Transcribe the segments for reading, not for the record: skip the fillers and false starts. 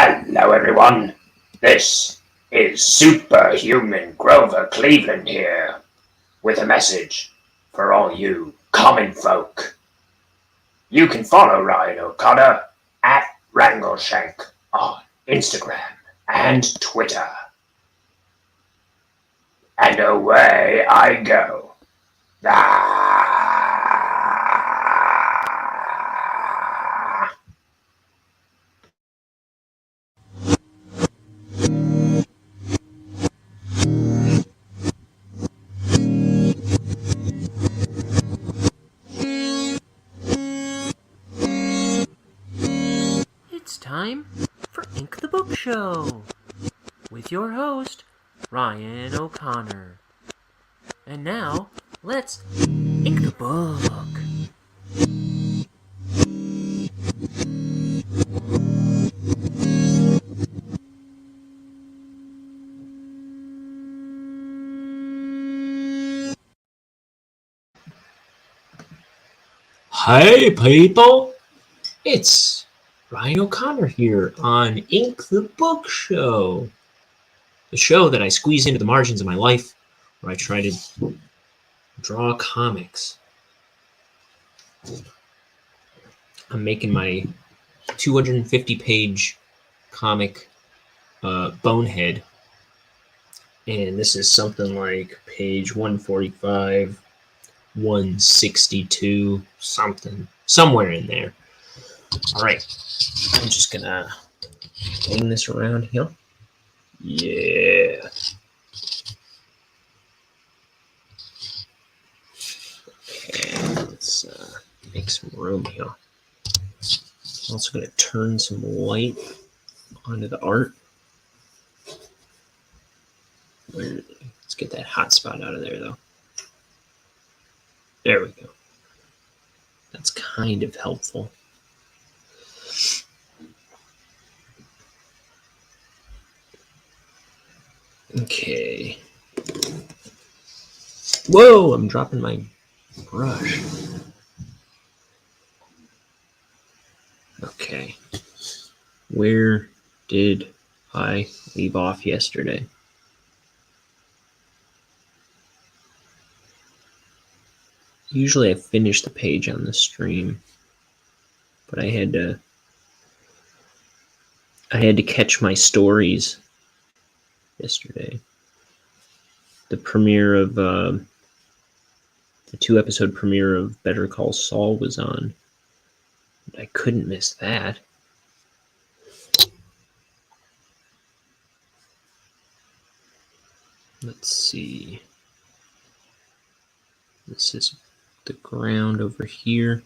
Hello, everyone. This is Superhuman Grover Cleveland here with a message for all you common folk. You can follow Ryan O'Connor at Wrangleshank on Instagram and Twitter. And away I go. Ah! It's time for Ink the Book Show with your host, Ryan O'Connor. And now, let's ink the book. Hey people, it's Ryan O'Connor here on Ink the Book Show, the show that I squeeze into the margins of my life where I try to draw comics. I'm making my 250-page comic, Bonehead, and this is something like page 145, 162, somewhere in there. All right, I'm just gonna hang this around here. Yeah. Okay, let's make some room here. I'm also gonna turn some light onto the art. Let's get that hot spot out of there, though. There we go. That's kind of helpful. Okay. Whoa, I'm dropping my brush. Okay. Where did I leave off yesterday? Usually I finish the page on the stream, but I had to catch my stories yesterday. The premiere of the 2-episode premiere of Better Call Saul was on. I couldn't miss that. Let's see. This is the ground over here.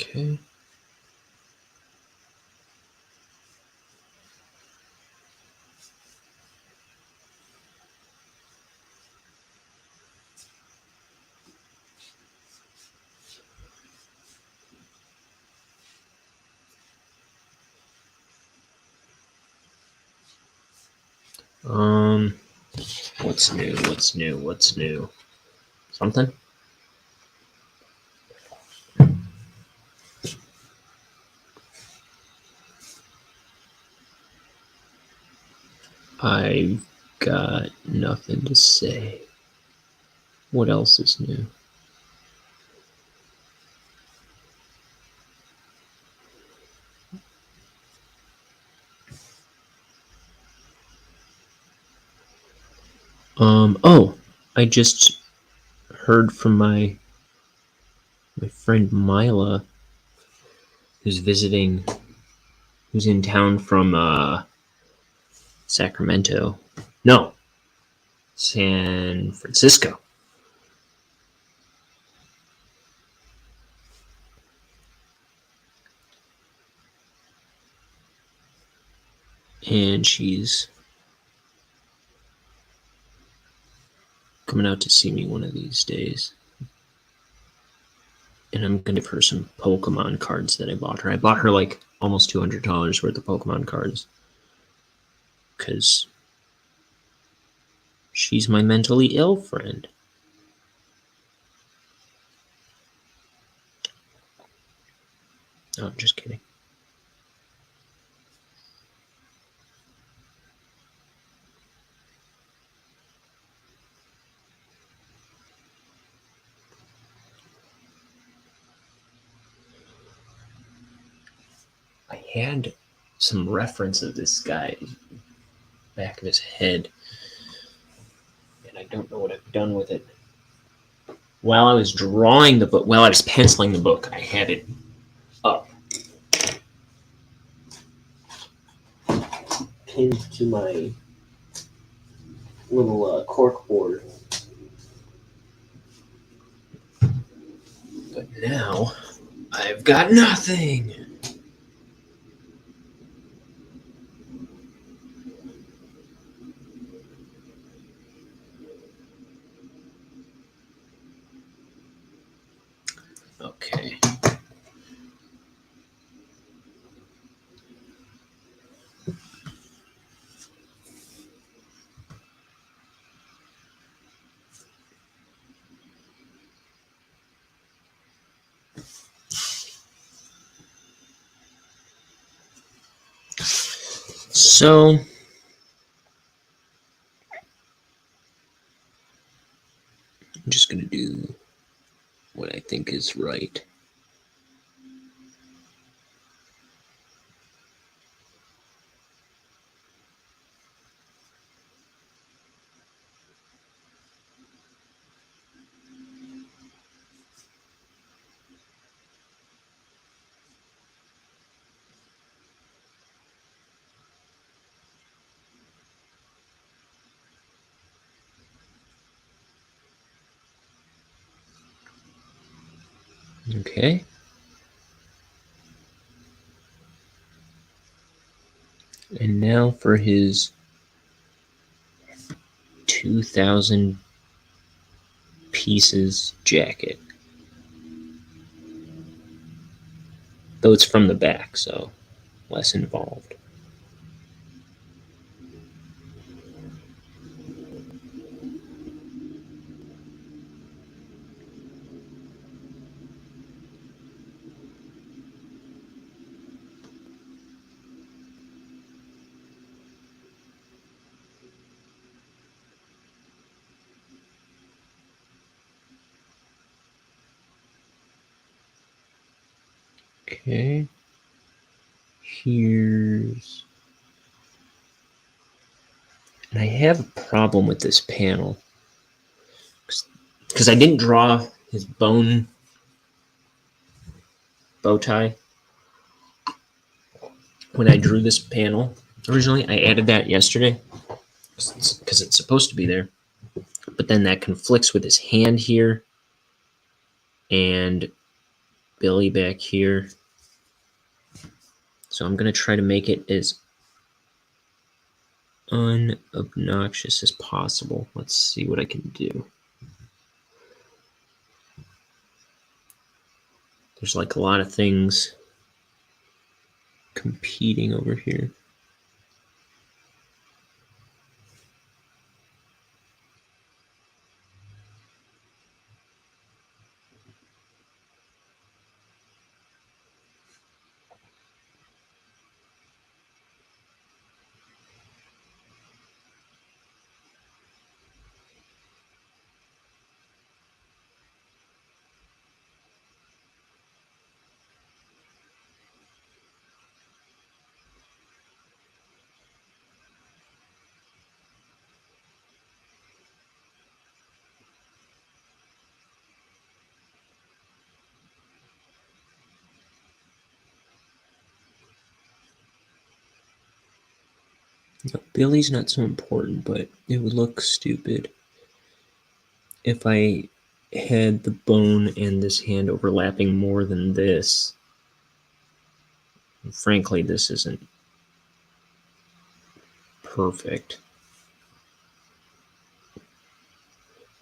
Okay. What's new? Something? I've got nothing to say. What else is new? I just heard from my friend Mila, who's in town from Sacramento. No, San Francisco. and she's coming out to see me one of these days. And I'm going to give her some Pokemon cards that I bought her. I bought her like almost $200 worth of Pokemon cards. Because she's my mentally ill friend. Oh, I'm just kidding. I had some reference of this guy back of his head, and I don't know what I've done with it. While I was drawing the book, while I was penciling the book, I had it up, pinned to my little cork board. But now I've got nothing. Okay. So I'm just going to do what I think is right. Okay. And now for his 2,000 pieces jacket. Though it's from the back, so less involved. Okay. Here's... And I have a problem with this panel. Because I didn't draw his bone bow tie when I drew this panel originally. I added that yesterday because it's supposed to be there. But then that conflicts with his hand here and Billy back here. So I'm going to try to make it as unobnoxious as possible. Let's see what I can do. There's like a lot of things competing over here. No, Billy's not so important, but it would look stupid if I had the bone and this hand overlapping more than this. And frankly, this isn't perfect.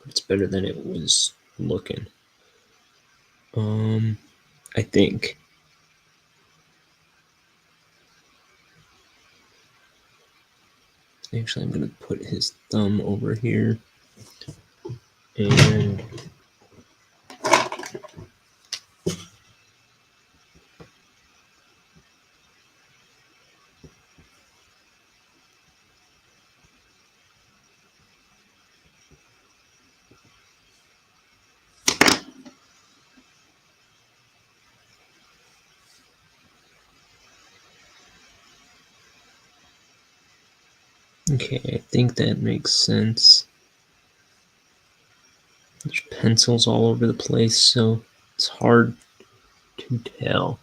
It's better than it was looking. I think. Actually, I'm going to put his thumb over here. And okay, I think that makes sense. There's pencils all over the place, so it's hard to tell.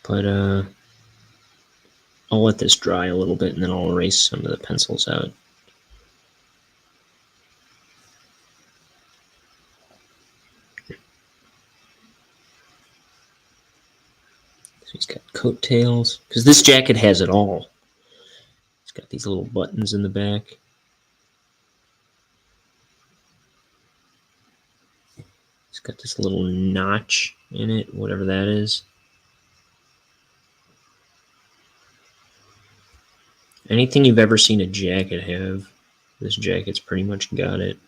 But I'll let this dry a little bit and then I'll erase some of the pencils out. So he's got coattails, because this jacket has it all. It's got these little buttons in the back. It's got this little notch in it, whatever that is. Anything you've ever seen a jacket have, this jacket's pretty much got it.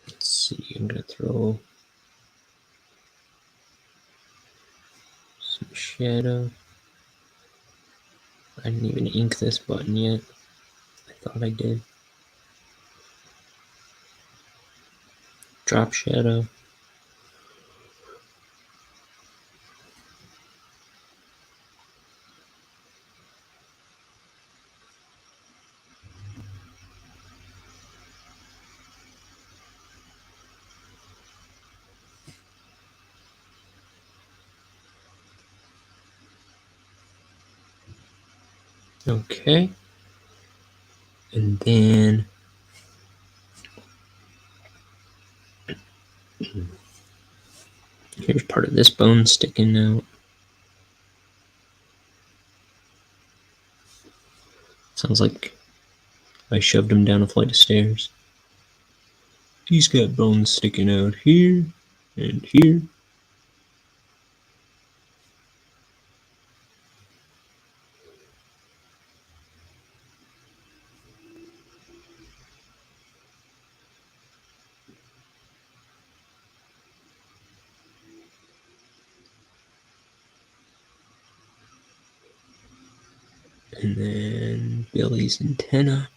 Let's see, I'm going to throw some shadow. I didn't even ink this button yet. I thought I did. Drop shadow. Okay. And then here's part of this bone sticking out. Sounds like I shoved him down a flight of stairs. He's got bones sticking out here and here. And then Billy's antenna.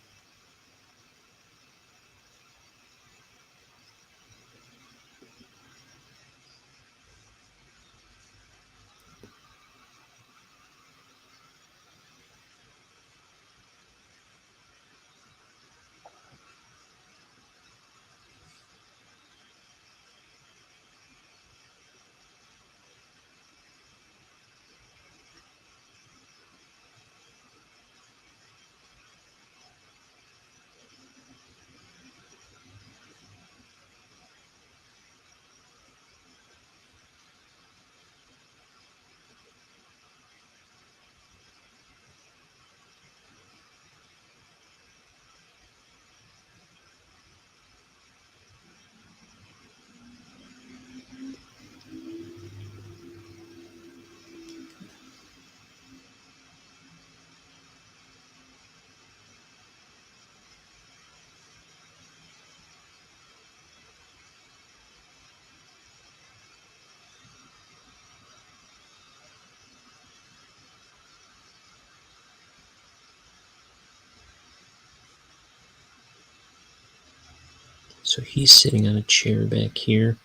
So he's sitting on a chair back here.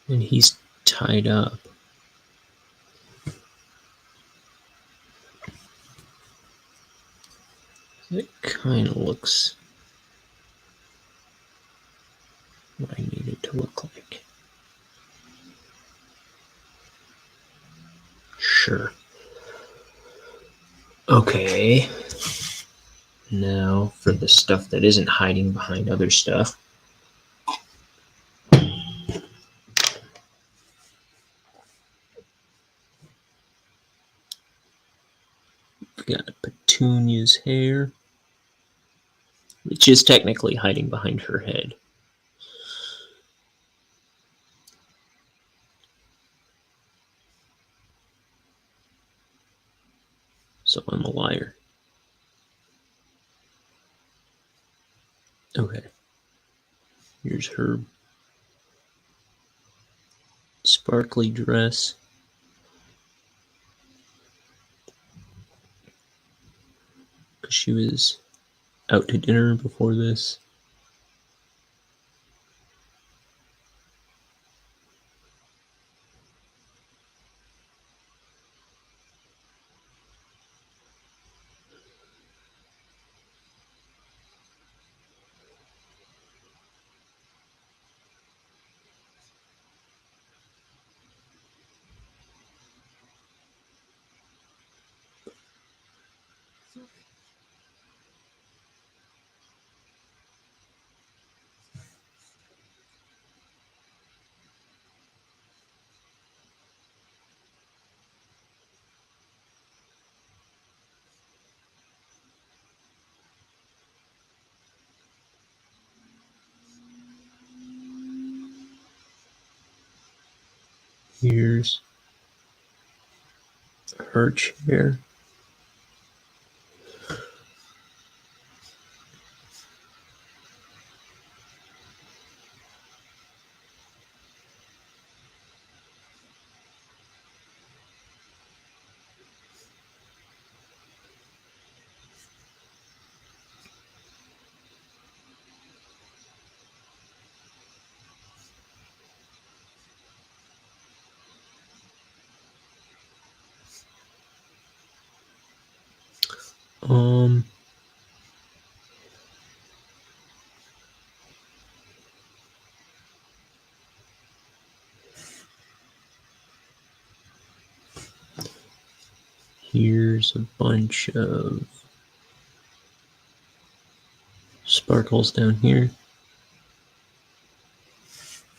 And he's tied up. It kind of looks what I need it to look like. Sure. Okay. Now for the stuff that isn't hiding behind other stuff. We've got Petunia's hair, which is technically hiding behind her head. So I'm a liar. Okay. Here's her sparkly dress. Because she was out to dinner before this. Here's her chair. Here's a bunch of sparkles down here.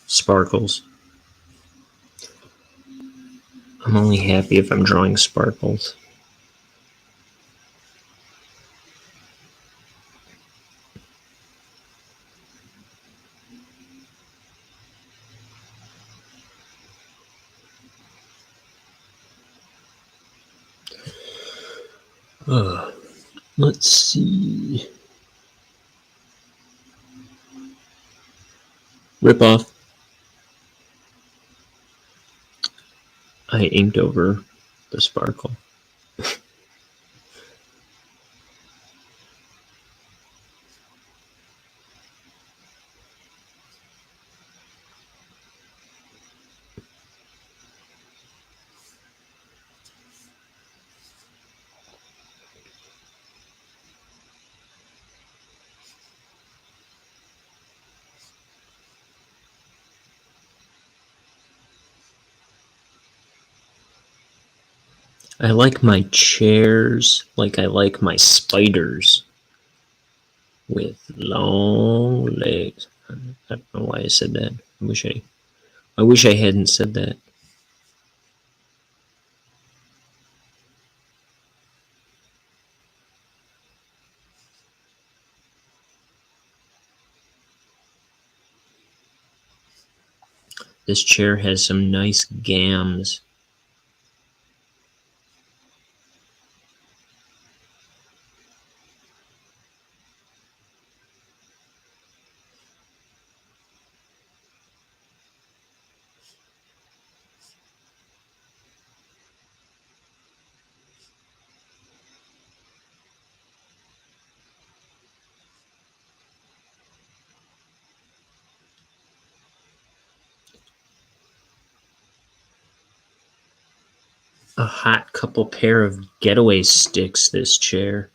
Sparkles. I'm only happy if I'm drawing sparkles. Let's see. Rip off. I inked over the sparkle. I like my chairs like I like my spiders with long legs. I don't know why I said that. I wish I hadn't said that. This chair has some nice gams. a hot couple pair of getaway sticks, this chair.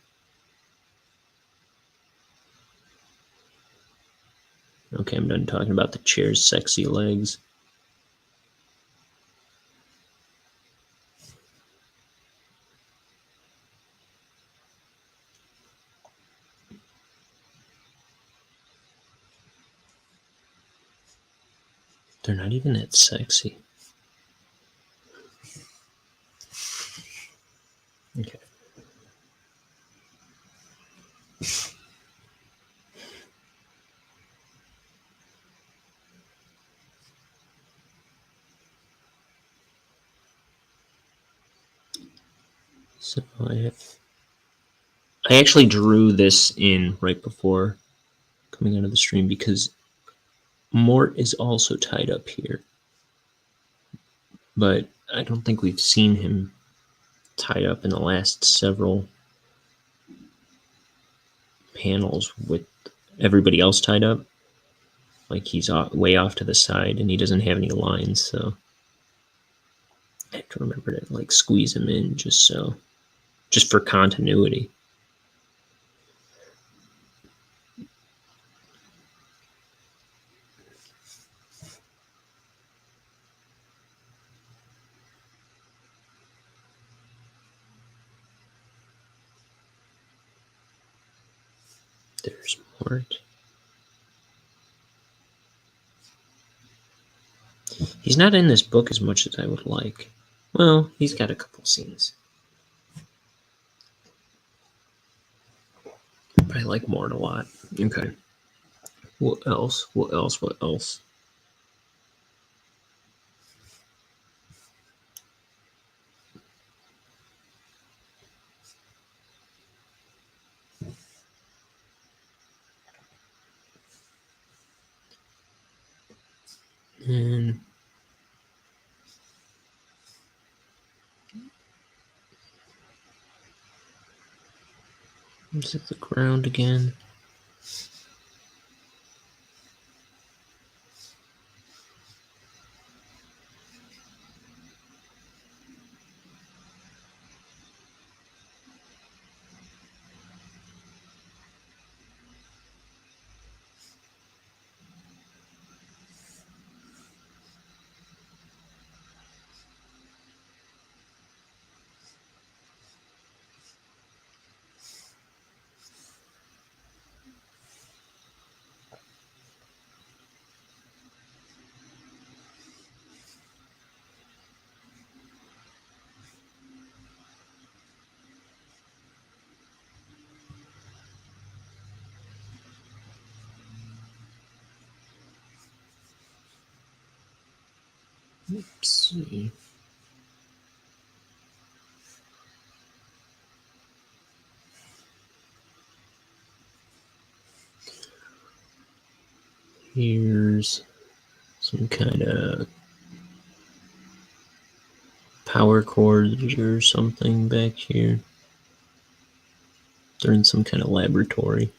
Okay, I'm done talking about the chair's sexy legs. They're not even that sexy. Okay. So I actually drew this in right before coming out of the stream because Mort is also tied up here. But I don't think we've seen him tied up in the last several panels with everybody else tied up. Like he's way off to the side and he doesn't have any lines, so I have to remember to like squeeze him in just for continuity. There's Mort. He's not in this book as much as I would like. Well, he's got a couple scenes. But I like Mort a lot. Okay. What else? What else? What else? And is it the ground again? Let's see. Here's some kind of power cords or something back here. They're in some kind of laboratory.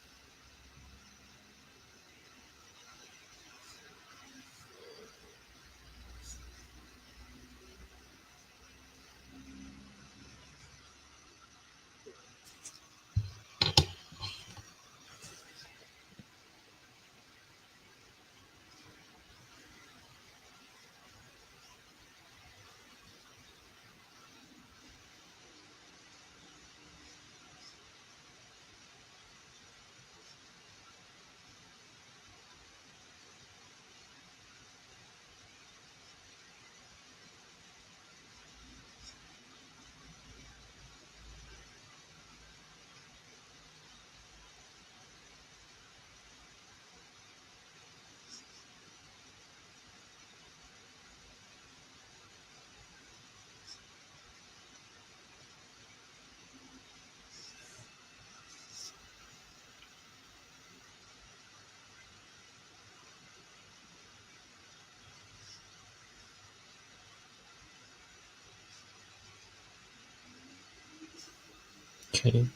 Okay.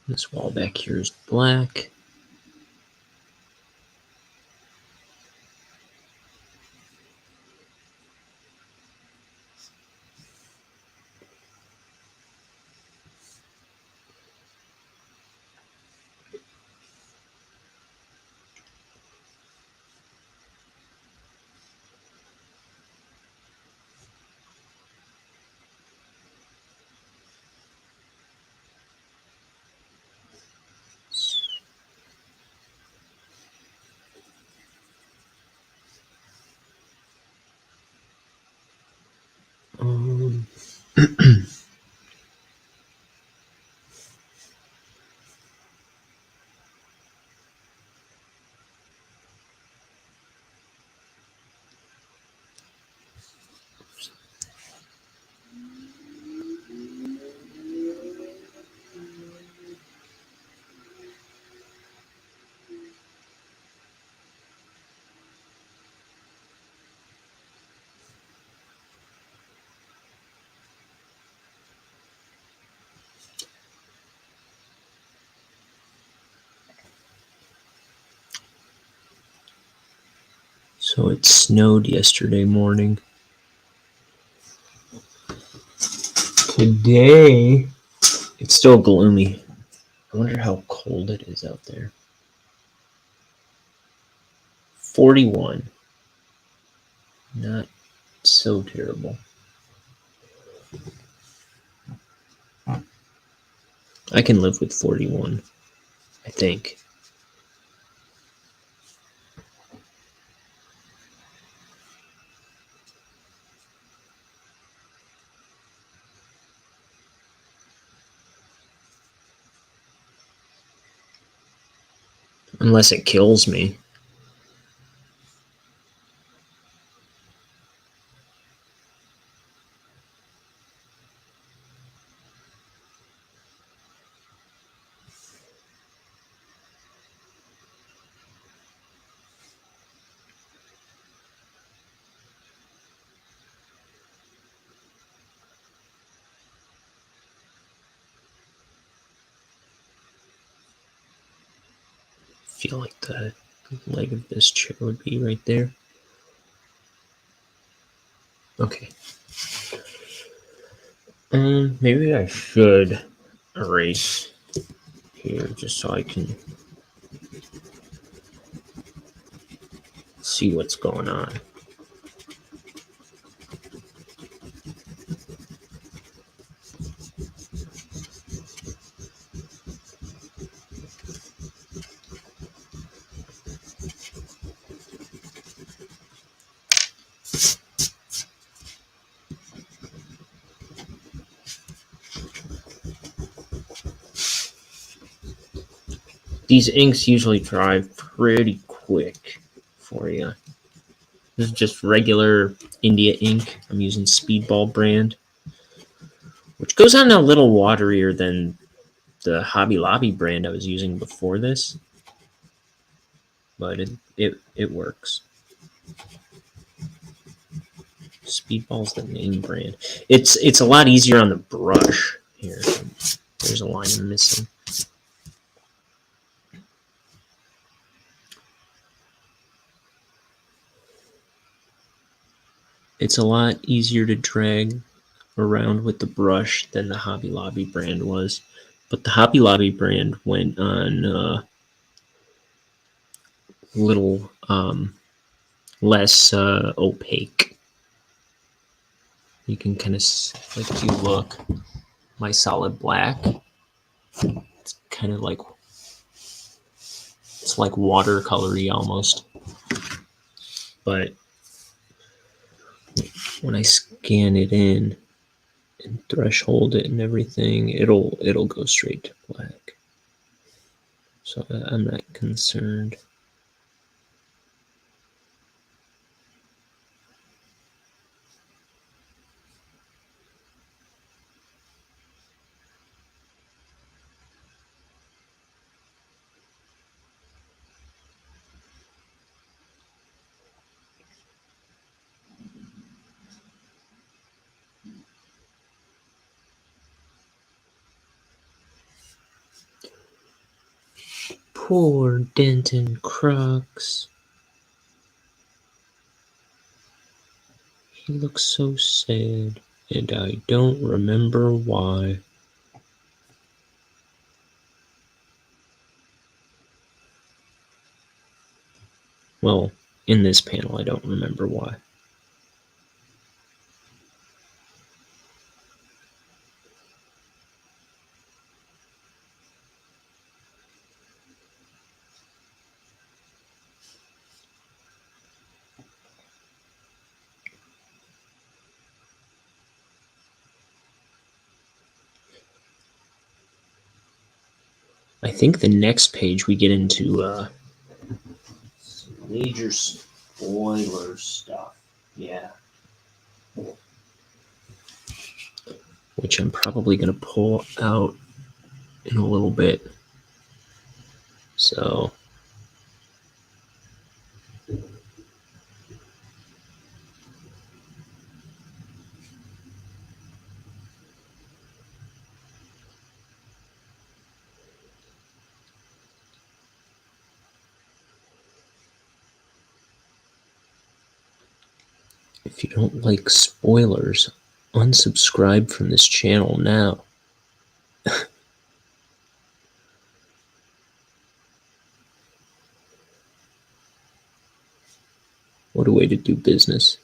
This wall back here is black. Um, so it snowed yesterday morning. Today, it's still gloomy. I wonder how cold it is out there. 41. Not so terrible. I can live with 41, I think. Unless it kills me. I feel like the leg of this chair would be right there. Okay. Maybe I should erase here just so I can see what's going on. These inks usually dry pretty quick for you. This is just regular India ink. I'm using Speedball brand, which goes on a little waterier than the Hobby Lobby brand I was using before this, but it works. Speedball's the name brand. It's a lot easier on the brush. Here, there's a line I'm missing. It's a lot easier to drag around with the brush than the Hobby Lobby brand was. But the Hobby Lobby brand went on a little less opaque. You can kind of, like if you look, my solid black, it's kind of like, it's like watercolory almost. But when I scan it in and threshold it and everything, it'll go straight to black. So I'm not concerned. Poor Denton Crux. He looks so sad, and I don't remember why. Well, in this panel, I don't remember why. I think the next page we get into major spoiler stuff. Yeah. Which I'm probably going to pull out in a little bit. So if you don't like spoilers, unsubscribe from this channel now. What a way to do business.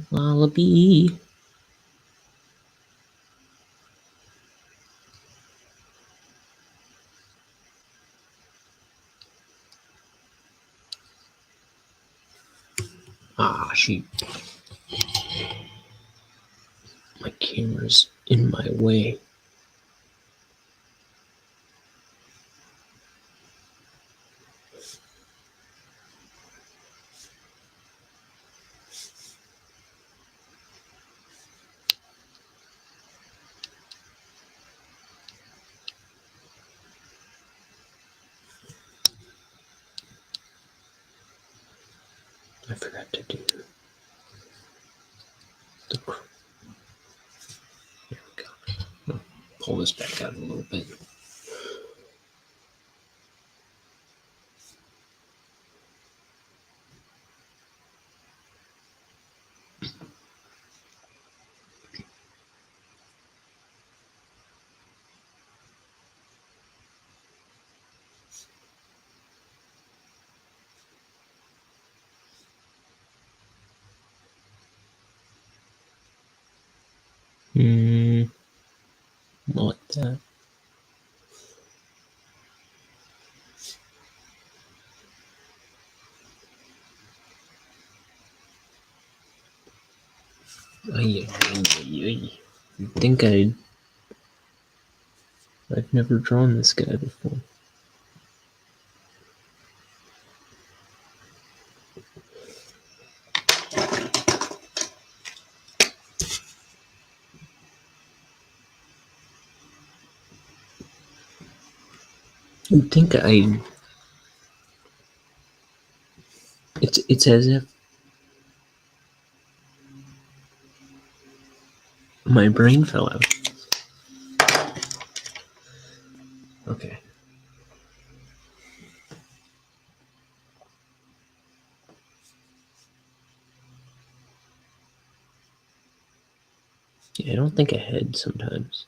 Wallaby. Ah, shoot. My camera's in my way. I forgot to do the. There we go. I'll pull this back out a little bit. Like that. You'd think I've never drawn this guy before. You'd think it's as if my brain fell out. Okay. Yeah, I don't think ahead sometimes.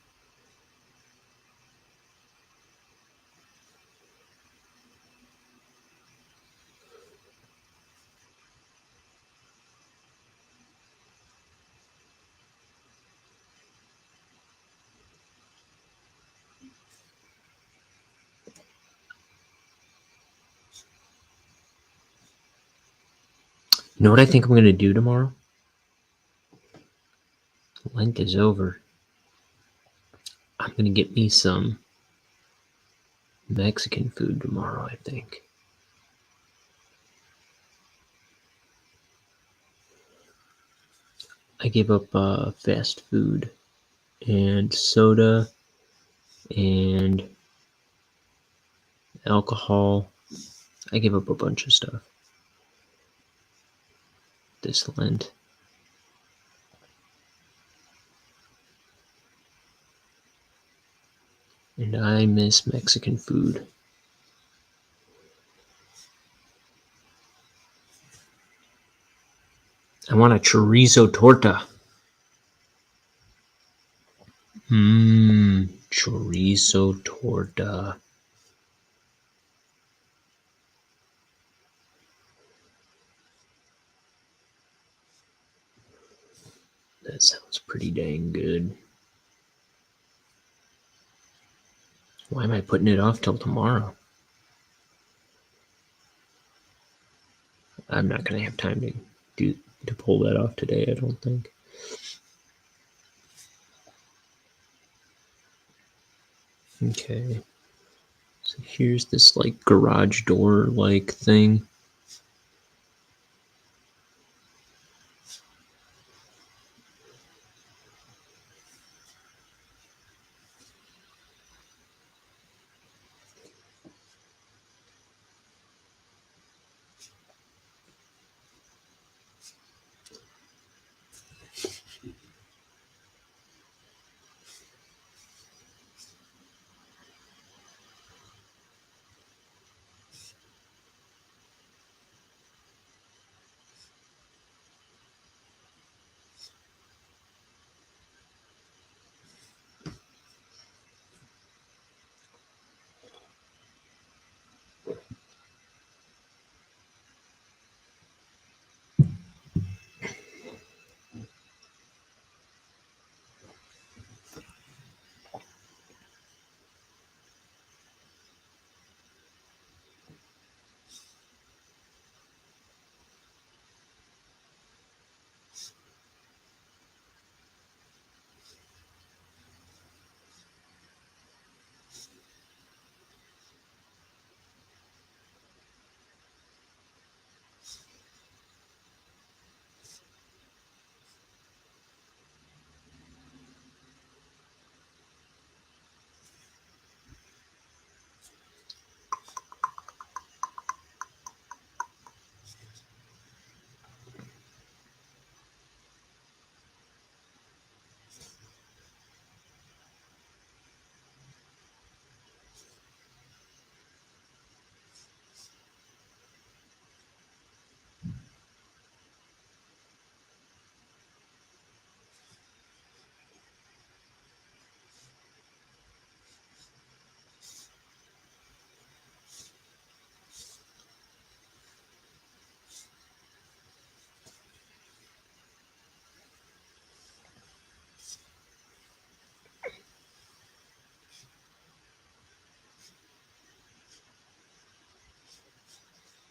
You know what I think I'm going to do tomorrow? Lent is over. I'm going to get me some Mexican food tomorrow, I think. I gave up fast food and soda and alcohol. I gave up a bunch of stuff this Lent. And I miss Mexican food. I want a chorizo torta. Chorizo torta. That sounds pretty dang good. Why am I putting it off till tomorrow? I'm not going to have time to pull that off today, I don't think. Okay. So here's this like garage door like thing.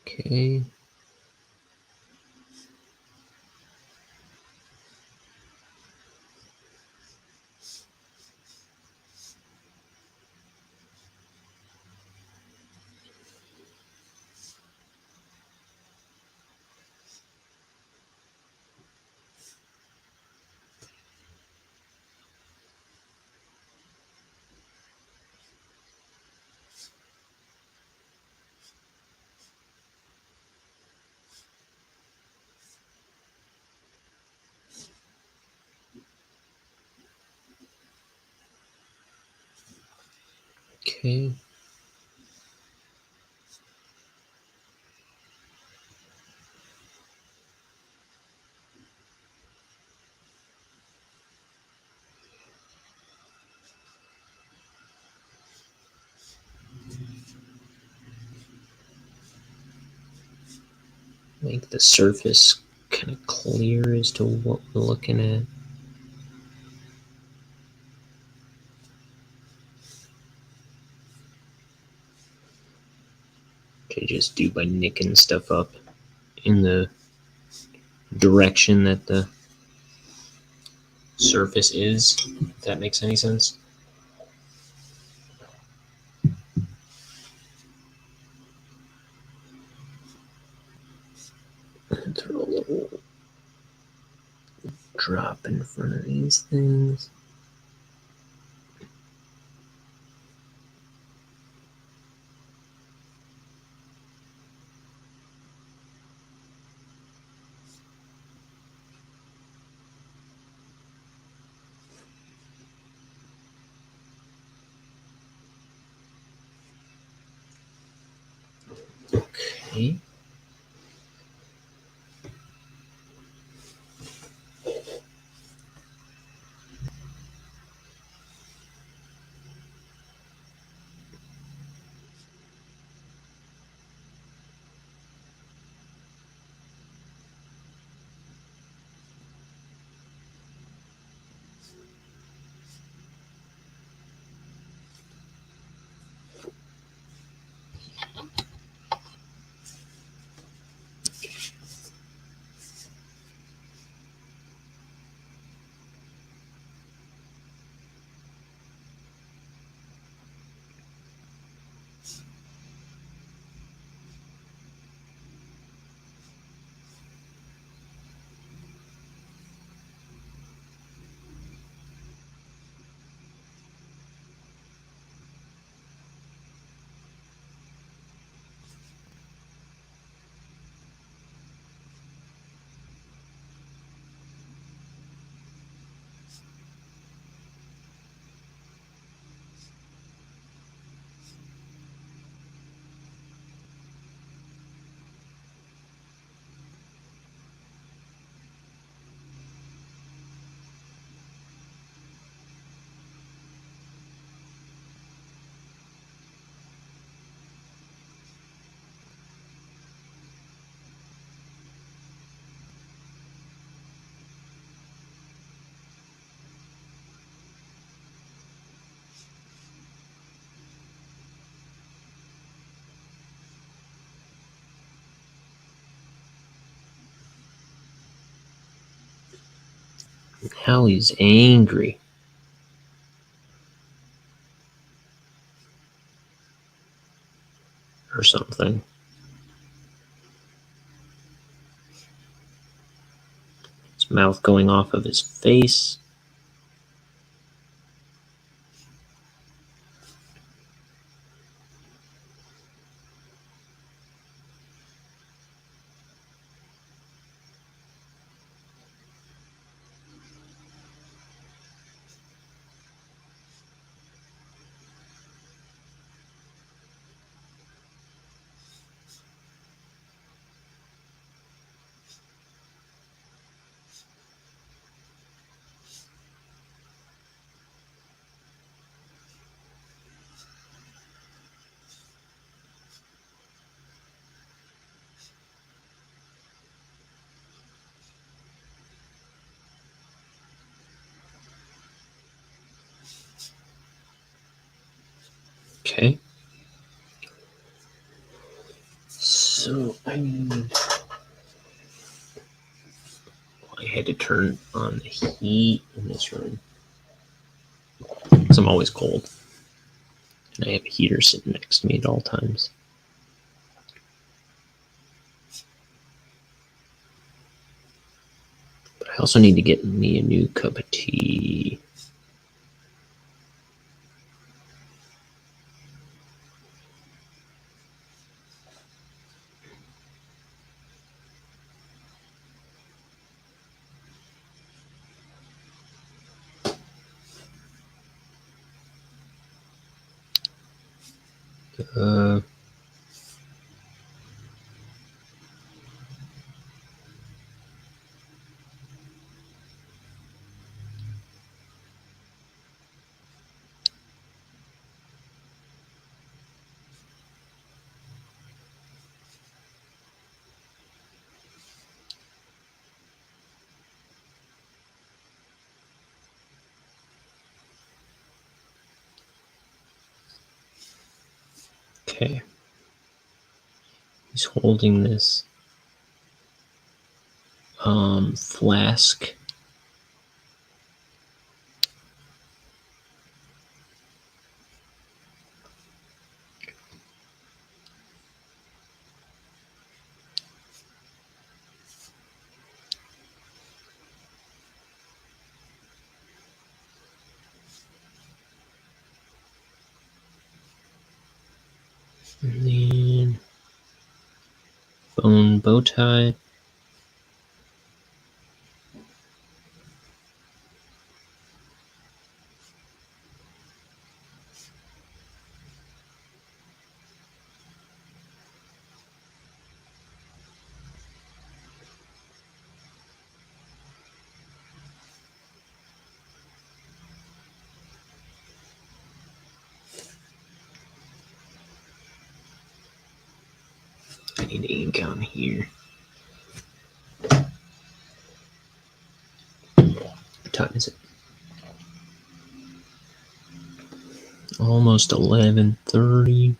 Okay. Okay. Make the surface kind of clear as to what we're looking at. Which I just do by nicking stuff up in the direction that the surface is, if that makes any sense. And throw a little drop in front of these things. Okay. How he's angry. Or something. His mouth going off of his face. Okay. So I had to turn on the heat in this room because I'm always cold. And I have a heater sitting next to me at all times. But I also need to get me a new cup of tea. Uh, okay. He's holding this flask. And then bone bow tie. I need ink on here. What time is it? Almost 11:30.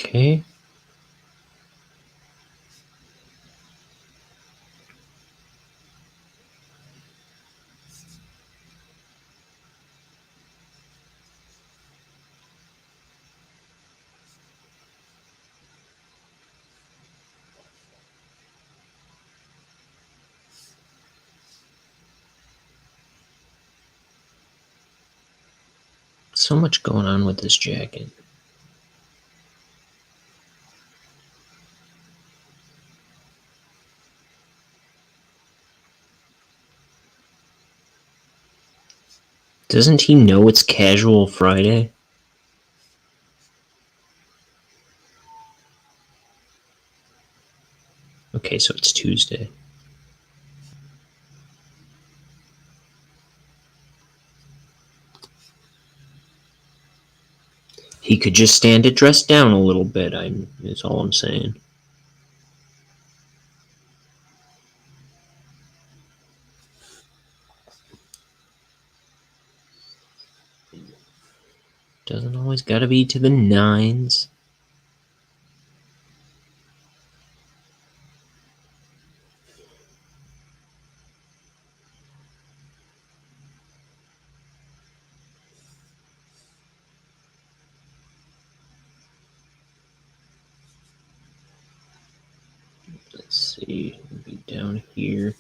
Okay. So much going on with this jacket. Doesn't he know it's Casual Friday? Okay, so it's Tuesday. He could just stand it dressed down a little bit, is all I'm saying. Doesn't always gotta be to the nines. Let's see, it'll be down here.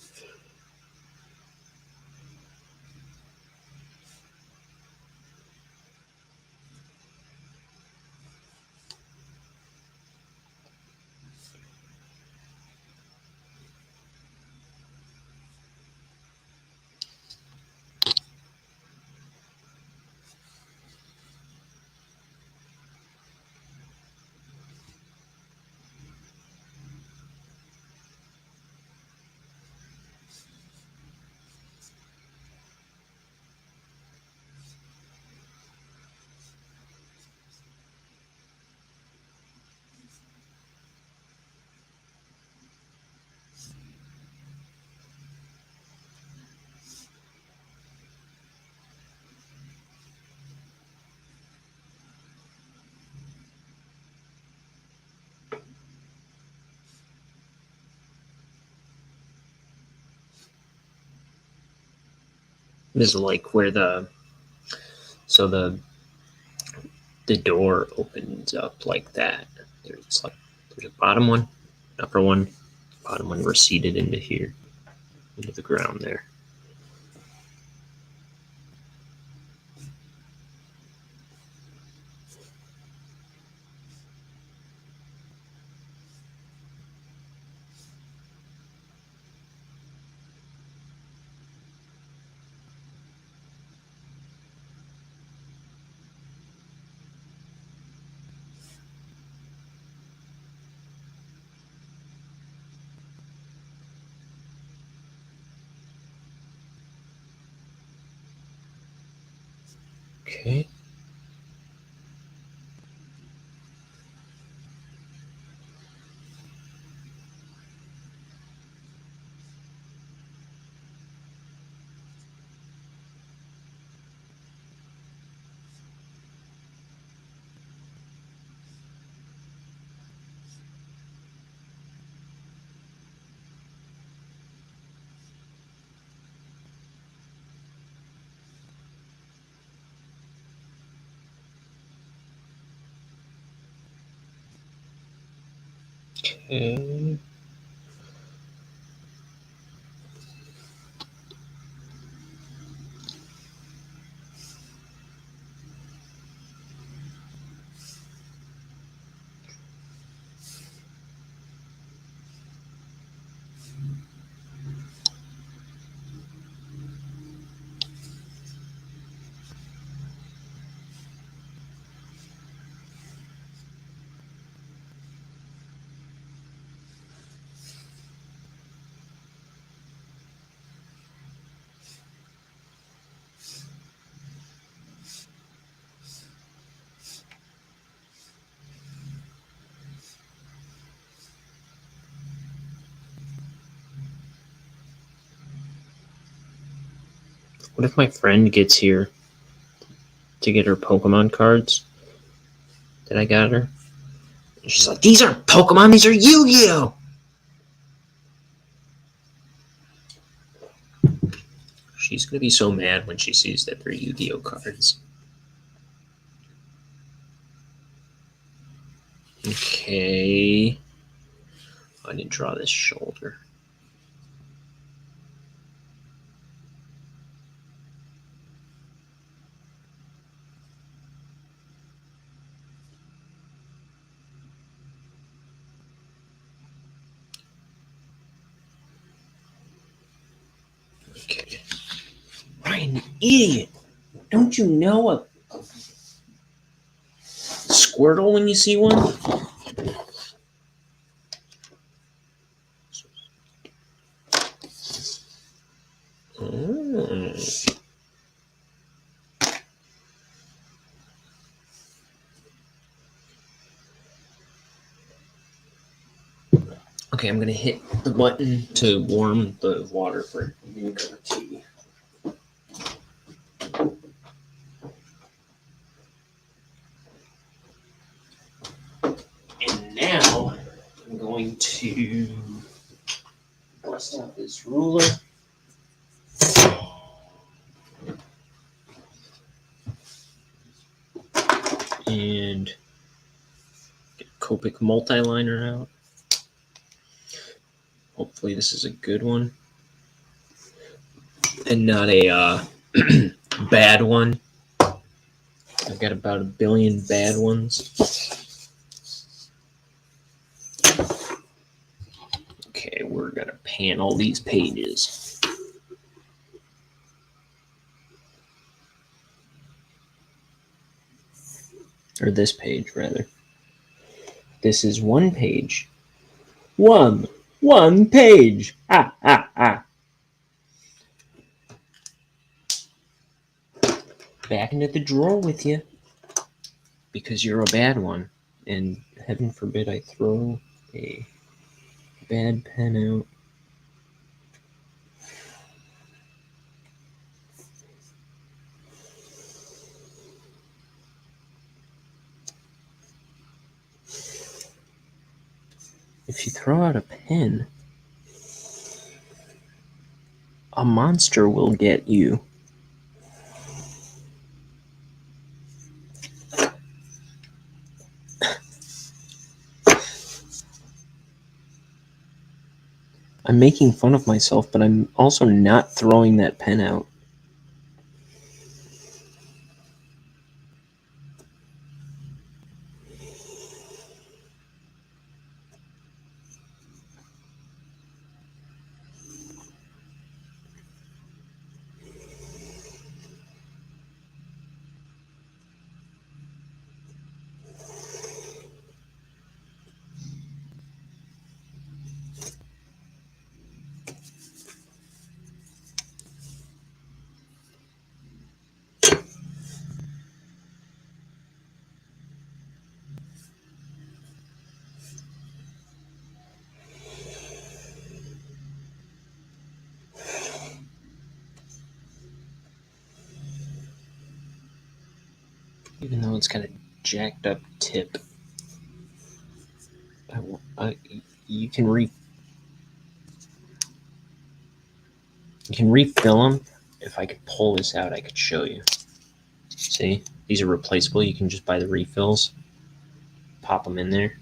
This is like where the door opens up like that. There's a bottom one, upper one, bottom one receded into the ground there. Okay. Okay. What if my friend gets here to get her Pokemon cards that I got her? And she's like, these aren't Pokemon, these are Yu-Gi-Oh! She's gonna be so mad when she sees that they're Yu-Gi-Oh cards. Okay. I didn't draw this shoulder. Okay. Ryan, you idiot! Don't you know a Squirtle when you see one? Oh. Okay, I'm gonna hit the button to warm the water for vinegar tea. And now I'm going to bust out this ruler. And get a Copic multi-liner out. Hopefully this is a good one. And not a bad one. I've got about 1 billion bad ones. Okay, we're gonna panel these pages. Or this page, rather. This is one page. One page! Ah, ah, ah. Back into the drawer with you. Because you're a bad one. And heaven forbid I throw a bad pen out. If you throw out a pen, a monster will get you. I'm making fun of myself, but I'm also not throwing that pen out. even though it's got a jacked up tip. You can refill them. If I could pull this out, I could show you. See, these are replaceable. You can just buy the refills, pop them in there.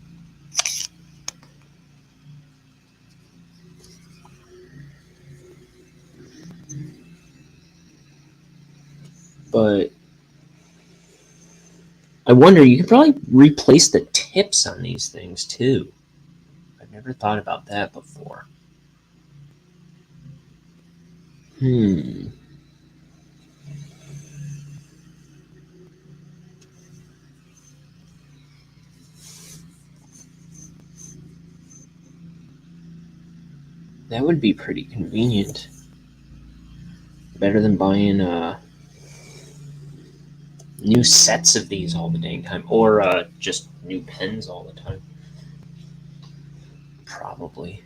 But I wonder, you could probably replace the tips on these things too. I've never thought about that before. That would be pretty convenient. Better than buying new sets of these all the dang time, or just new pens all the time. Probably.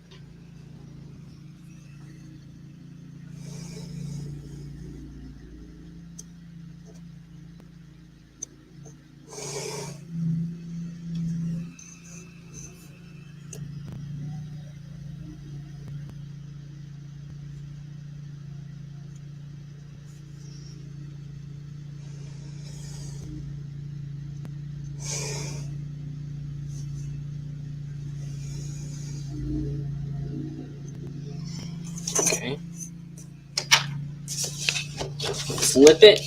Okay. Flip it.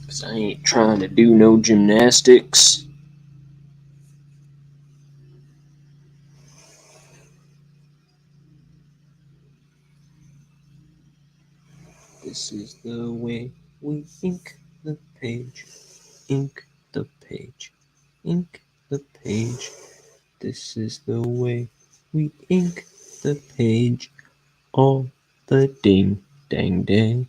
Because I ain't trying to do no gymnastics. This is the way we ink the page. Ink the page. Ink the page. This is the way we ink the page all the ding dang day.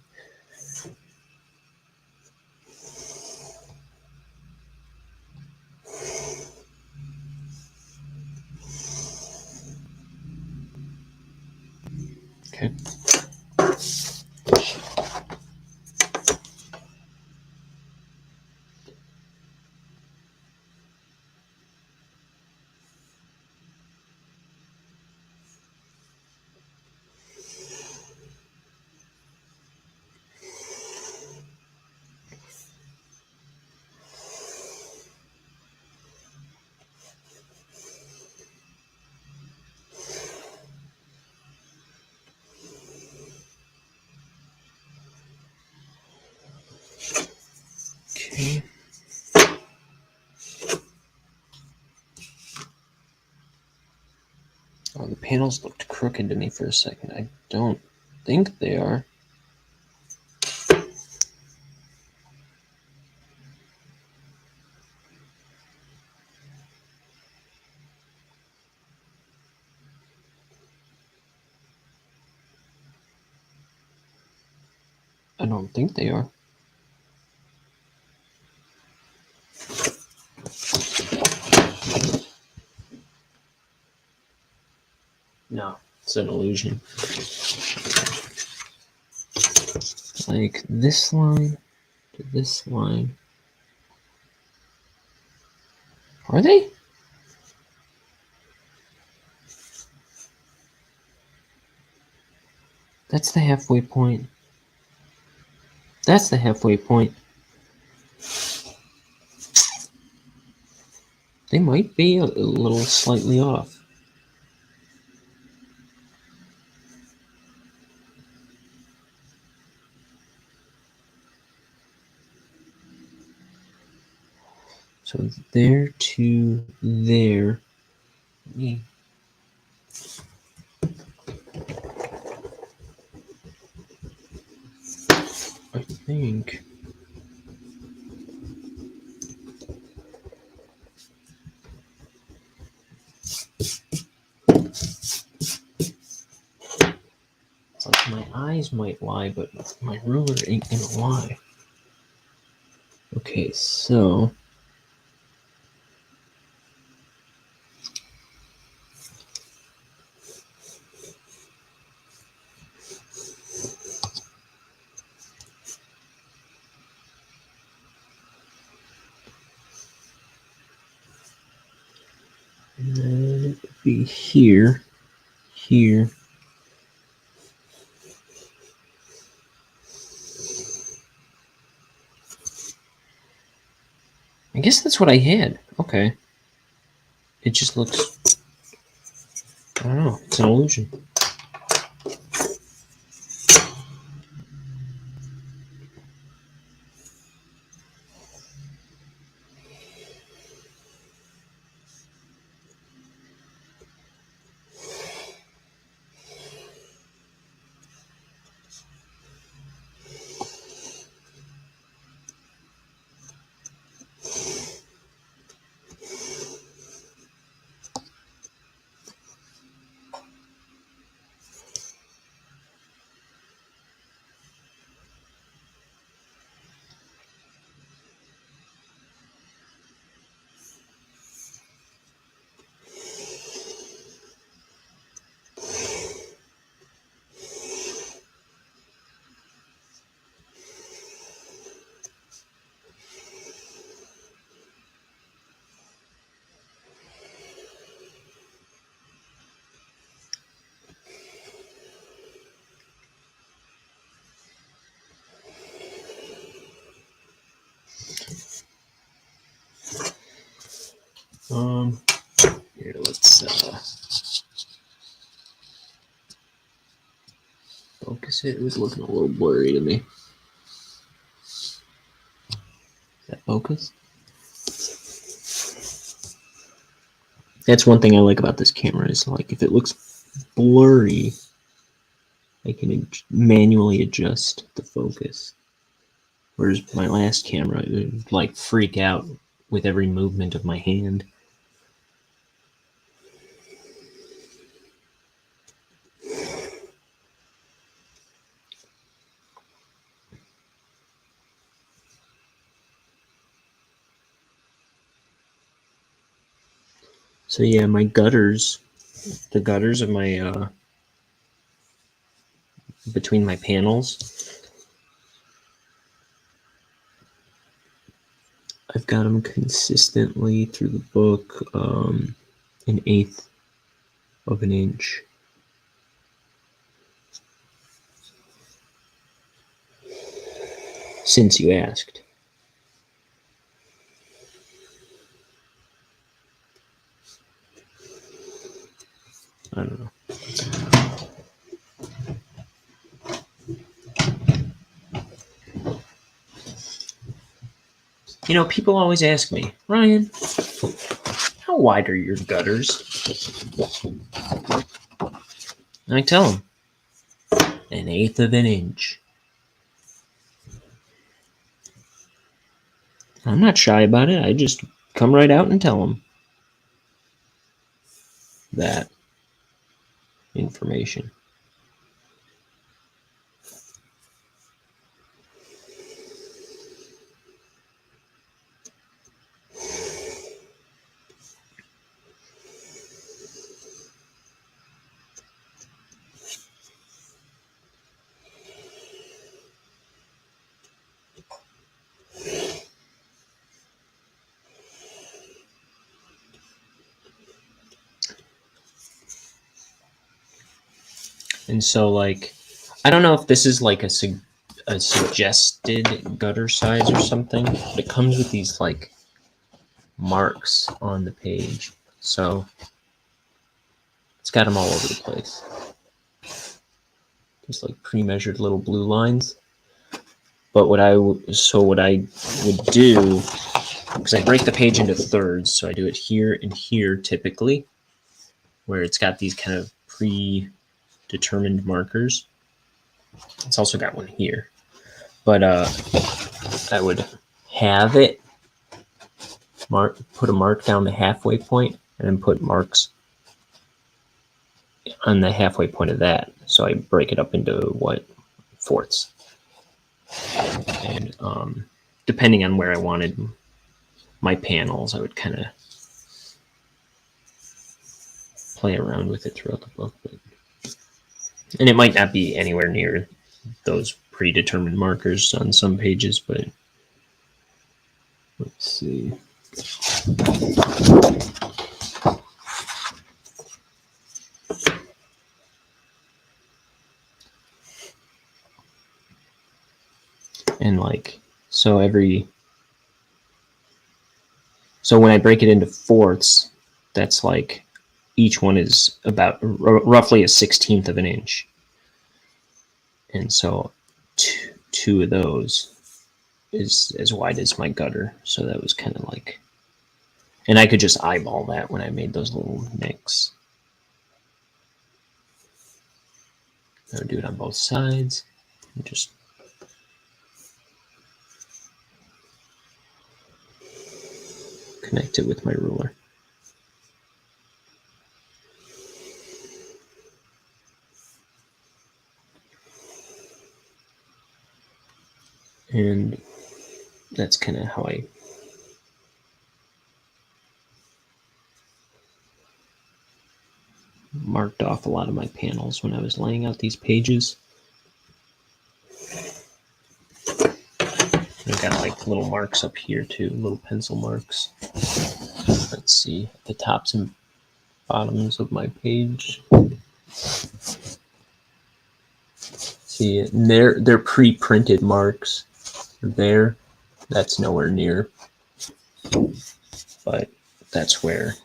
Okay. Okay. Oh, the panels looked crooked to me for a second. I don't think they are. I don't think they are. No, it's an illusion. Like this line to this line. Are they? That's the halfway point. That's the halfway point. They might be a little slightly off. So there to there. I think. Like my eyes might lie, but my ruler ain't gonna lie. Okay, so be here, here. I guess that's what I had. Okay. It just looks, I don't know, it's an illusion. Here, let's focus it. It was looking a little blurry to me. Is that focus? That's one thing I like about this camera is like if it looks blurry, I can manually adjust the focus. Whereas my last camera, it would like freak out with every movement of my hand. So yeah, my gutters, the gutters of my, between my panels, I've got them consistently through the book, 1/8 of an inch. Since you asked. I don't know. You know, people always ask me, Ryan, how wide are your gutters? And I tell them, 1/8 of an inch. I'm not shy about it. I just come right out and tell them that information. And so, like, I don't know if this is like a suggested gutter size or something, but it comes with these, like, marks on the page. So, it's got them all over the place. Just, like, pre-measured little blue lines. But what I would do, because I break the page into thirds, so I do it here and here typically, where it's got these kind of predetermined markers. It's also got one here, but I would have it put a mark down the halfway point, and then put marks on the halfway point of that. So I break it up into fourths, and depending on where I wanted my panels, I would kind of play around with it throughout the book. And it might not be anywhere near those predetermined markers on some pages, but let's see. And so when I break it into fourths, that's each one is about roughly a 1/16 of an inch. And so two of those is as wide as my gutter. So that was kind of and I could just eyeball that when I made those little nicks. I would do it on both sides and just connect it with my ruler. And that's kind of how I marked off a lot of my panels when I was laying out these pages. I've got little marks up here too, little pencil marks. Let's see, the tops and bottoms of my page. See, and they're pre-printed marks. There, that's nowhere near. But that's where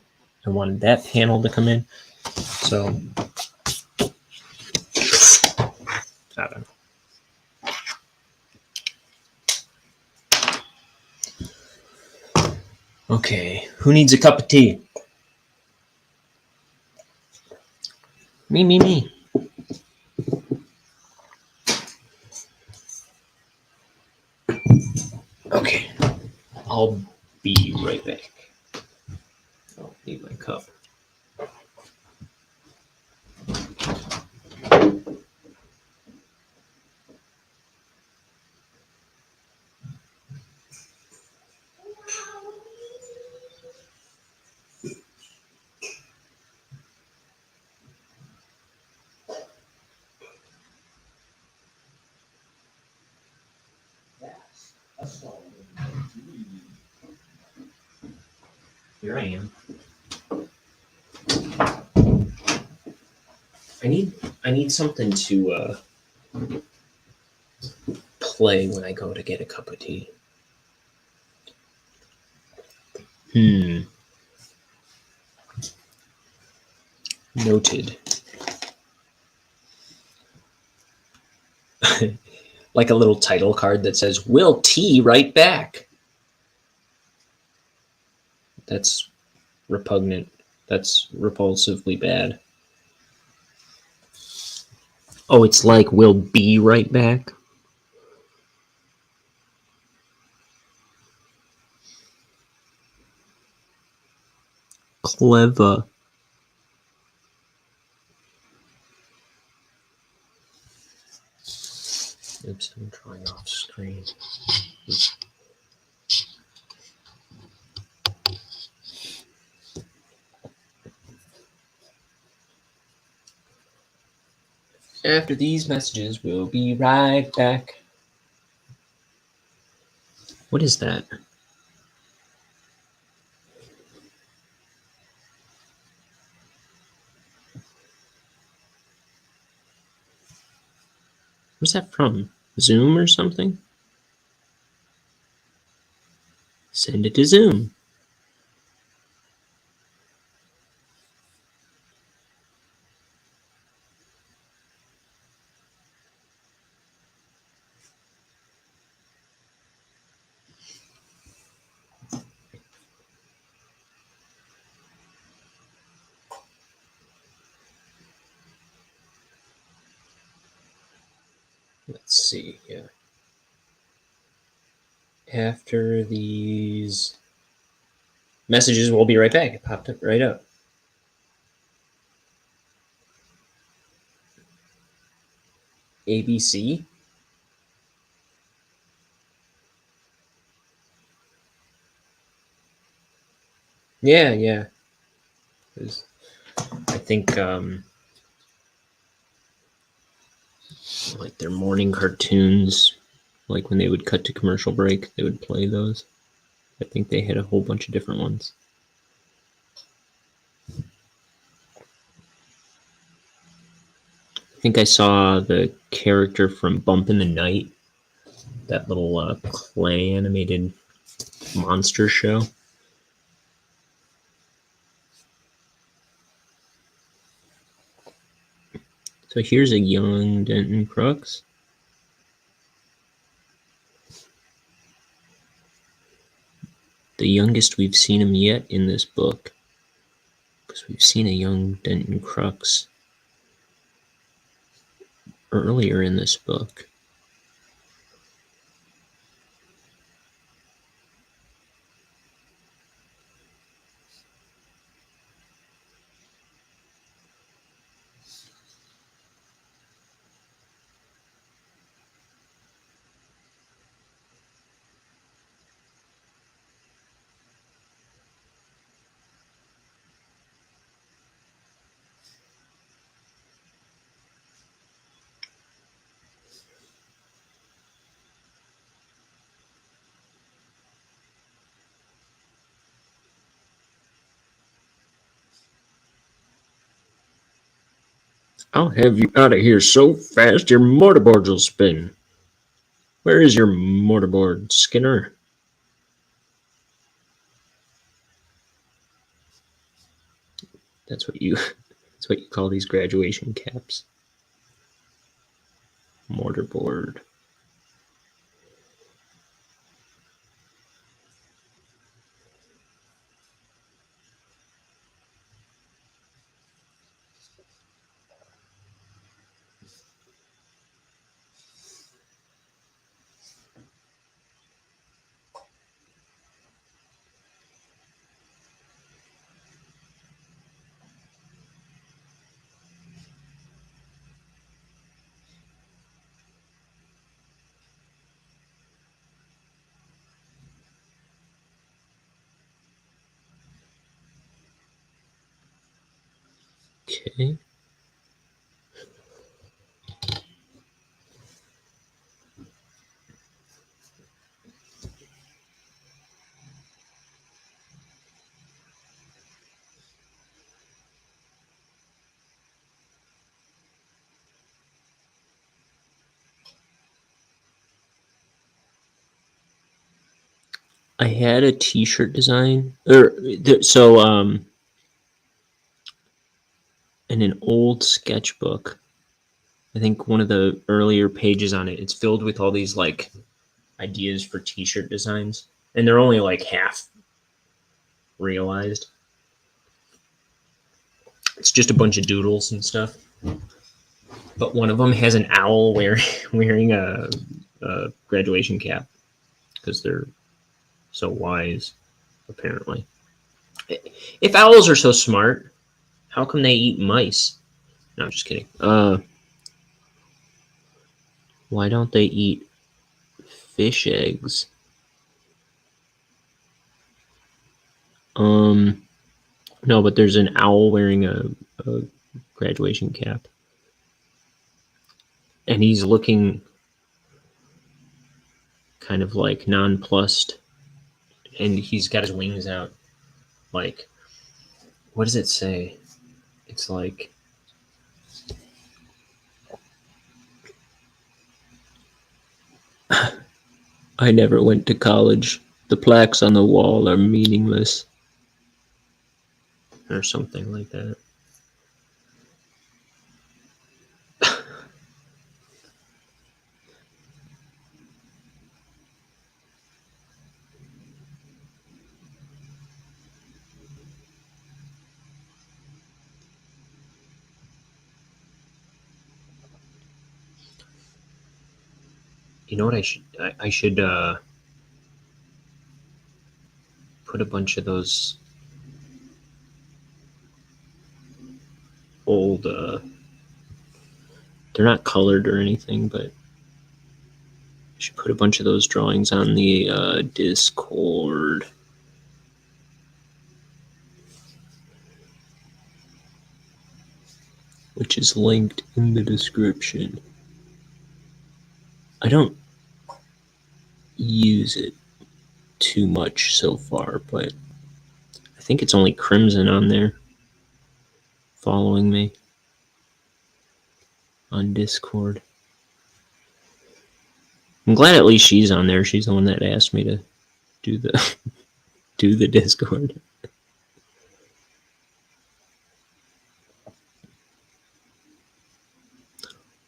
I wanted that panel to come in. So I don't know. Okay, who needs a cup of tea? Me. Okay, I'll be right back. I'll need my cup. Here I am. I need something to play when I go to get a cup of tea. Noted. Like a little title card that says, "Will tea right back." That's repugnant. That's repulsively bad. Oh, it's like, "We'll be right back." Clever. Oops, I'm drawing off screen. After these messages, we'll be right back. What is that? Where's that from? Zoom or something? Send it to Zoom. Let's see, yeah. After these messages, we'll be right back. It popped up right up. ABC? Yeah. I think like their morning cartoons, like when they would cut to commercial break, they would play those. I think they had a whole bunch of different ones. I think I saw the character from Bump in the Night that little clay animated monster show. So here's a young Denton Crooks. The youngest we've seen him yet in this book, because we've seen a young Denton Crooks earlier in this book. I'll have you out of here so fast your mortarboards will spin. Where is your mortarboard, Skinner? That's what you call these graduation caps. Mortarboard. Okay. I had a T-shirt design, in an old sketchbook. I think one of the earlier pages on it, it's filled with all these like ideas for T-shirt designs, and they're only like half realized. It's just a bunch of doodles and stuff. But one of them has an owl wearing a graduation cap because they're so wise, apparently. If owls are so smart, how come they eat mice? No, I'm just kidding. Why don't they eat fish eggs? No, but there's an owl wearing a graduation cap. And he's looking kind of like nonplussed. And he's got his wings out. Like, what does it say? It's like, I never went to college. The plaques on the wall are meaningless. Or something like that. You know what I should put a bunch of those old they're not colored or anything, but I should put a bunch of those drawings on the Discord. Which is linked in the description. I don't use it too much so far, but I think it's only Crimson on there following me on Discord. I'm glad at least she's on there. She's the one that asked me to do the do the Discord.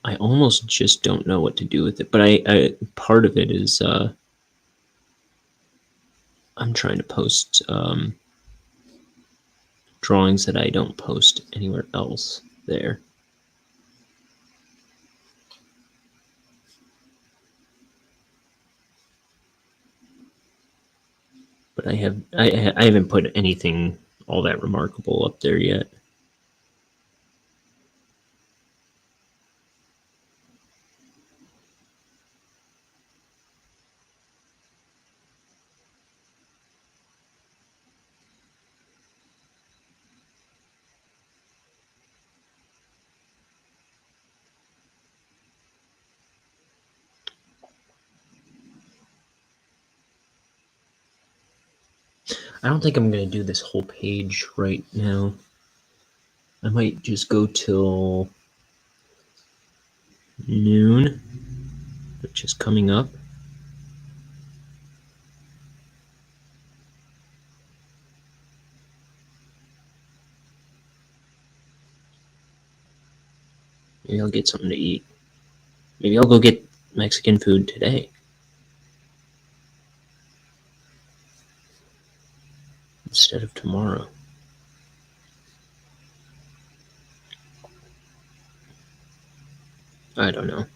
I almost just don't know what to do with it, but I part of it is I'm trying to post drawings that I don't post anywhere else there. But I haven't put anything all that remarkable up there yet. I don't think I'm going to do this whole page right now. I might just go till noon, which is coming up. Maybe I'll get something to eat. Maybe I'll go get Mexican food today instead of tomorrow. I don't know.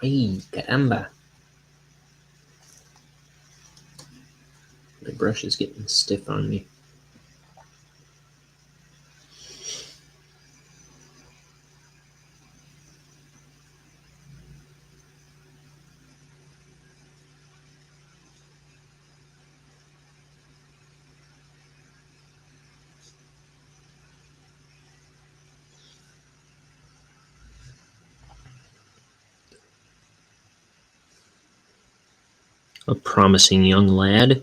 Ay, caramba. My brush is getting stiff on me. A promising young lad.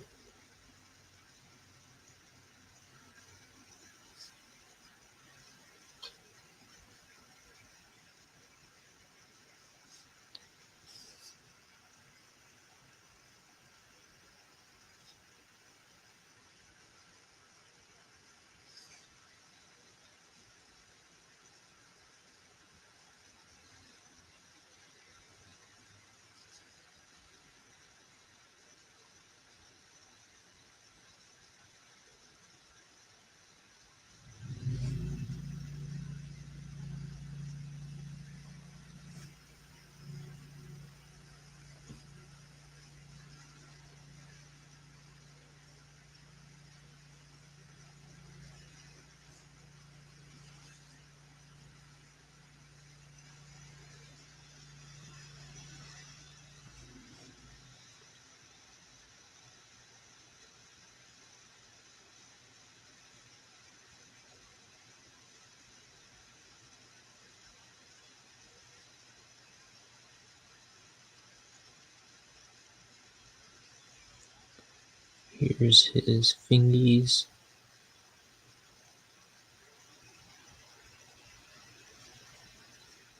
Here's his fingies.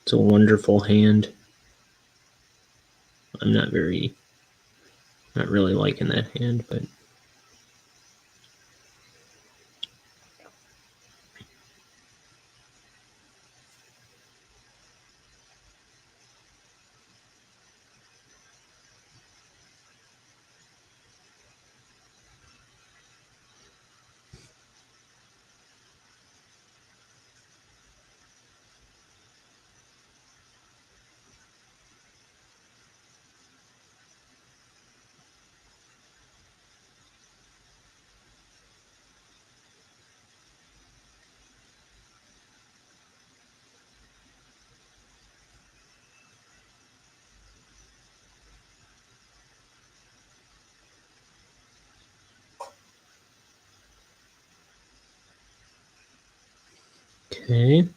It's a wonderful hand. I'm not really liking that hand, but Okay.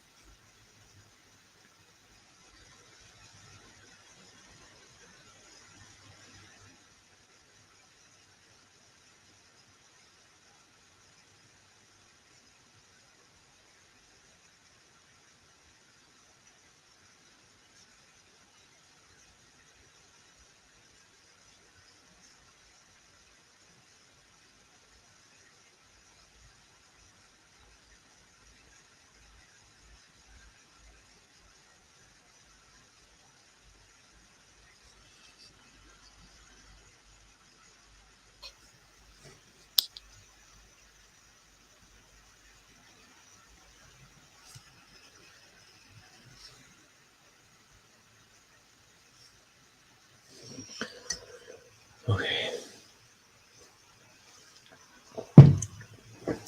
Okay.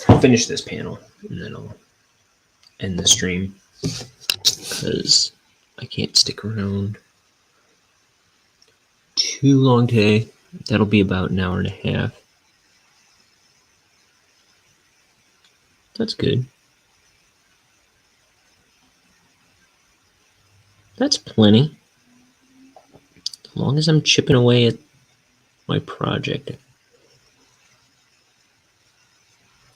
I'll finish this panel and then I'll end the stream because I can't stick around too long today. That'll be about an hour and a half. That's good. That's plenty. As long as I'm chipping away at my project,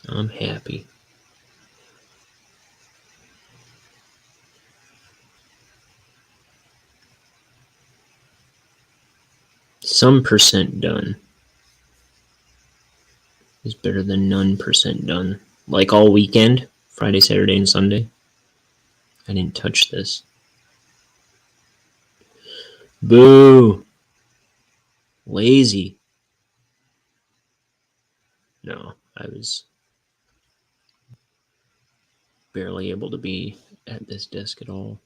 I'm happy. Some percent done is better than none percent done. Like all weekend, Friday, Saturday, and Sunday, I didn't touch this. Boo! Lazy. No, I was barely able to be at this desk at all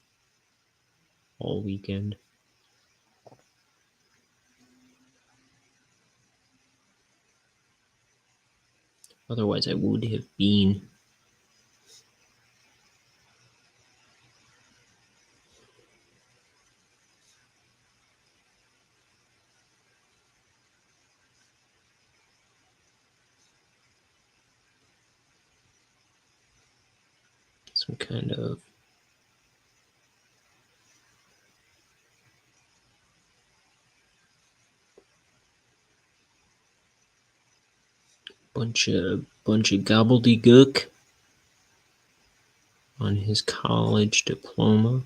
weekend. Otherwise, I would have been. Some kind of bunch of gobbledygook on his college diploma.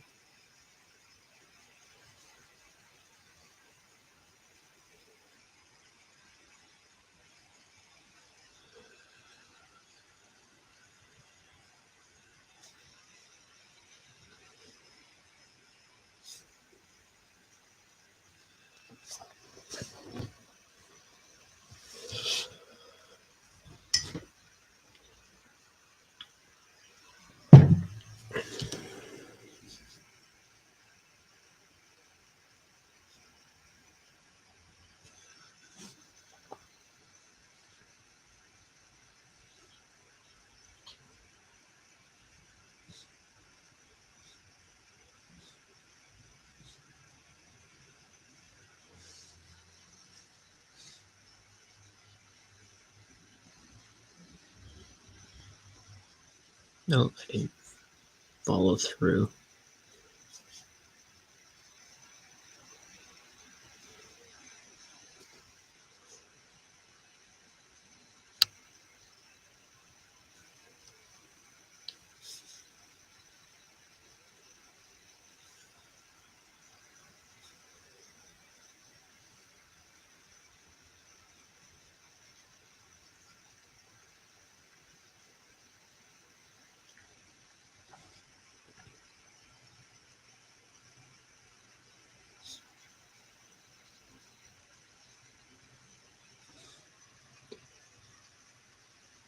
No, I didn't follow through.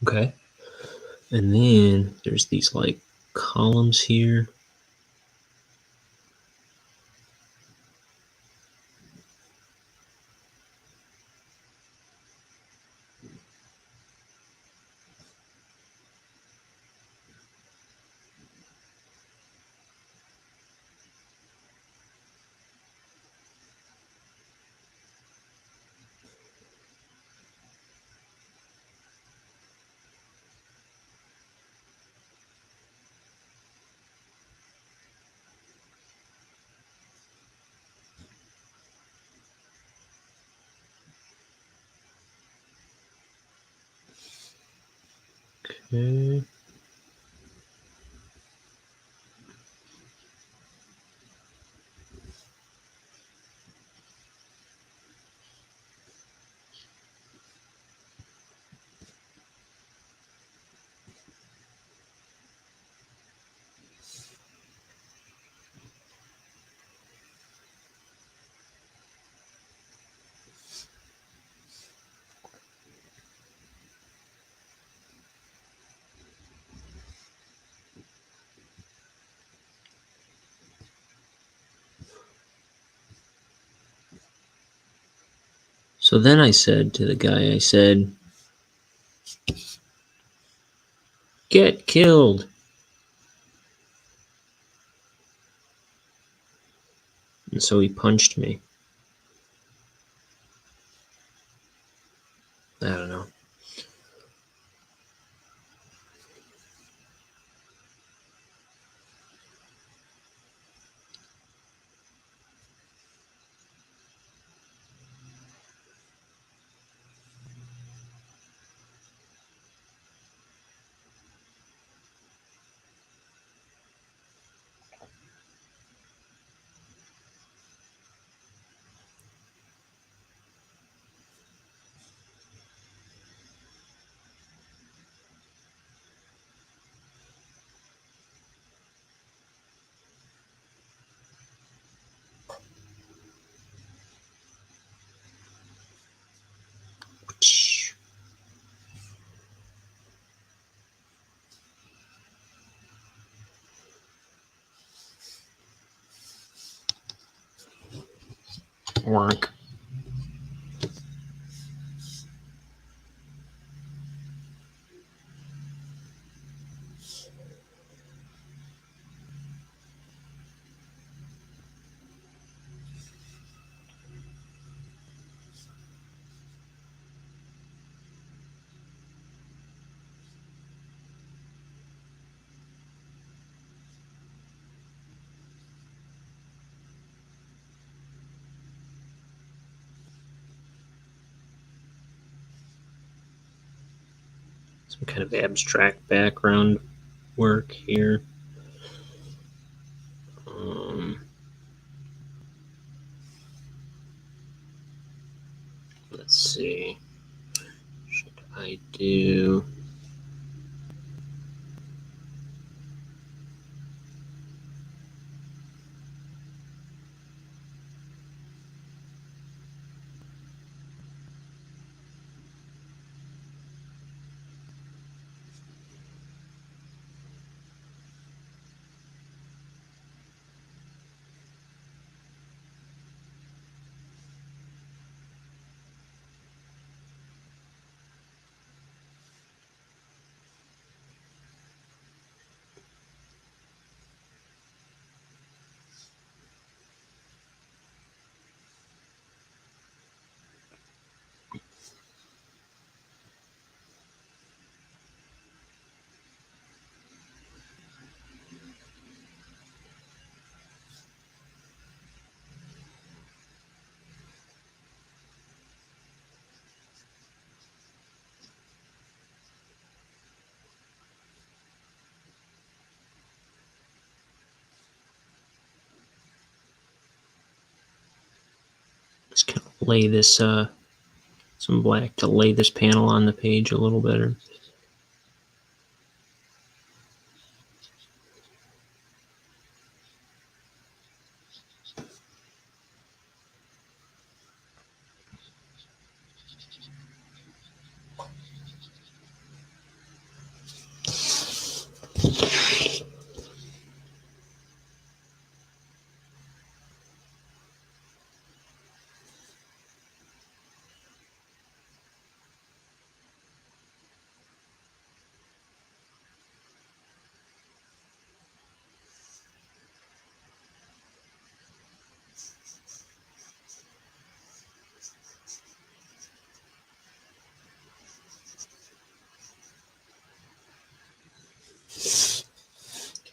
Okay. And then there's these like columns here. Okay. So then I said to the guy, I said, "Get killed." And so he punched me. I don't know. Work. Some kind of abstract background work here. Let's see. Should I do... Just kind of lay this, some black to lay this panel on the page a little better.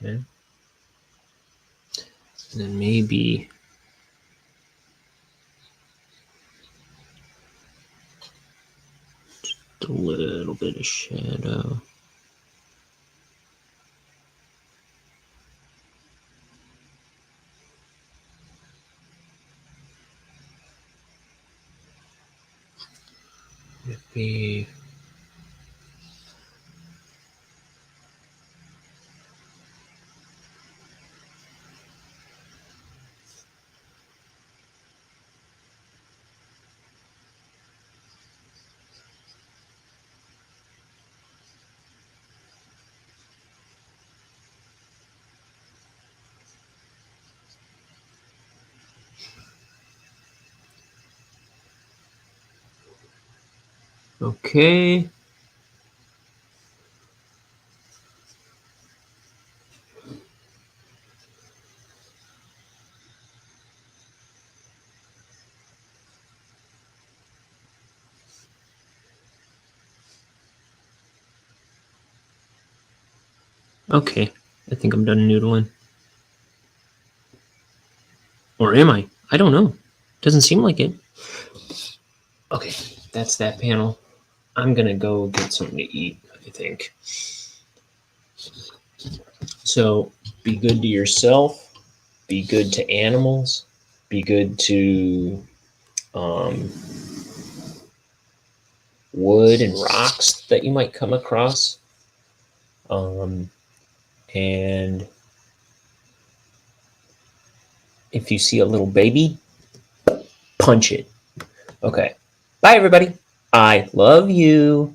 Okay. And then maybe just a little bit of shadow. Be okay. Okay, I think I'm done noodling. Or am I? I don't know. Doesn't seem like it. Okay, that's that panel. I'm gonna go get something to eat, I think. So be good to yourself, be good to animals, be good to wood and rocks that you might come across. And if you see a little baby, punch it. Okay. Bye, everybody. I love you.